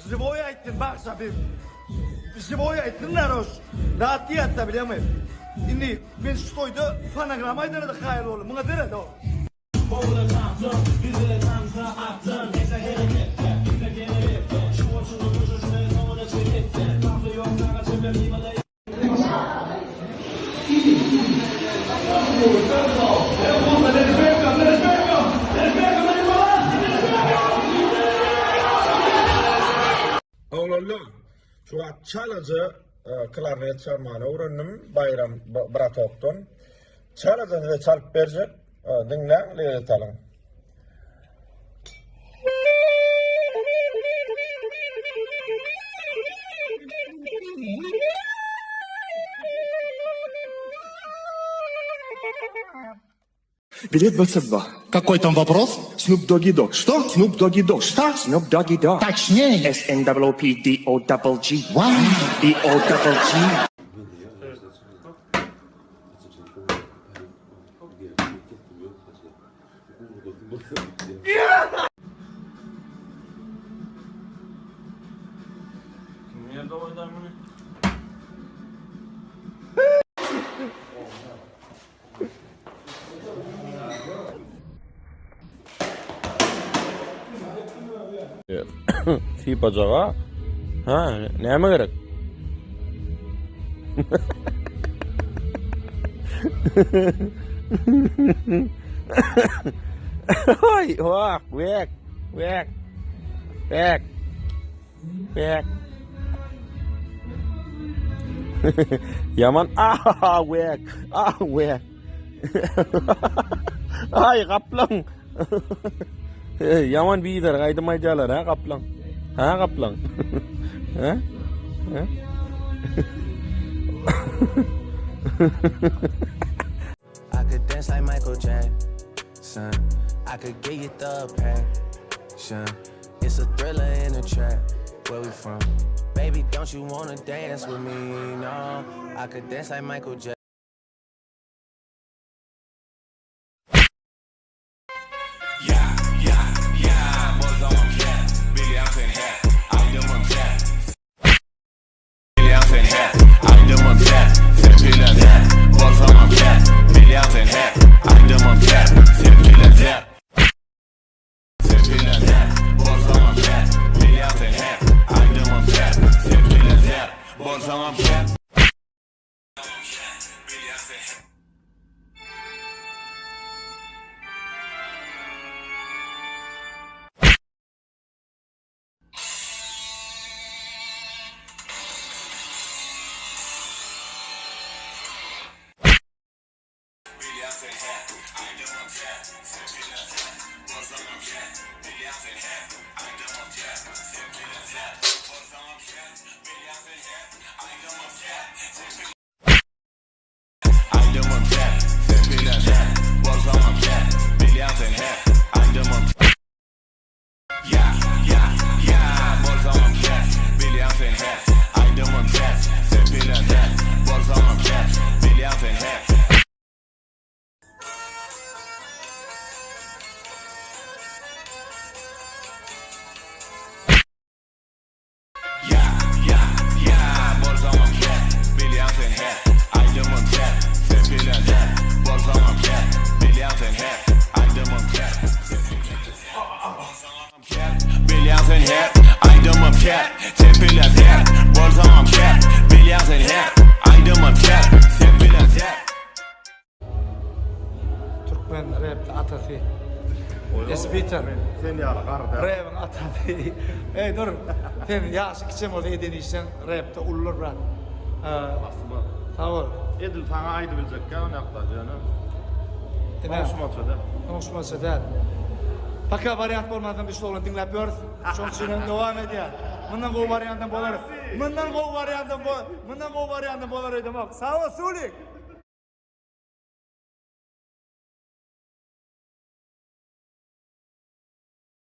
Живое ettin bak sabim. Живое ettin naroş. Rahat yatta biliyor musun? Şimdi ben stoyda fanagramayı denedik hayır oğlum. Buna deredi o. Oğlum, şu challenge'ı klarnet çalmağına uğrandım bayram Bratov'dan. Challenge'ı da çalıp verecek, dinle, leylet alın. Билет ВЦБ. Какой там вопрос? Snoop Doggy Dogg. Что? Snoop Doggy Dogg. Что? Snoop Doggy Dogg. Точнее. SNWPDOGG. Вау. DOGG. Nerede oynar bunu? Tip acaba? Ha, neyime gerek? Oi, wak, wek, wek, wek, wek. Yaman, wek, wek. Ay, kaplan. Yaman bider, kaydı maycalar, ha kaplan. Ha kaplan. Ha? Ha? I could dance like Michael Jackson. I could get you the passion. It's a thriller in a trap. Where we from? Baby, don't you wanna dance with me? No, I could dance like Michael Jackson. Türkmen rap atası. Espiter. Sen ya karda. Rap'in atası. Hey dur. Sen yaşı kiçem olsa edeniysen rap'te ullur bırak. Aslında. Sağ ol. Edil sana aydı bilecek ya, ne yaptı canım? Konuşmasa da. Konuşmasa da. Paka variant olmadan bir solun dinlep görüz. Şoň üçin devam edýär. Mundan go variantdan bolar. Mundan go variantdan bolar demek. Sağ ol Sulik.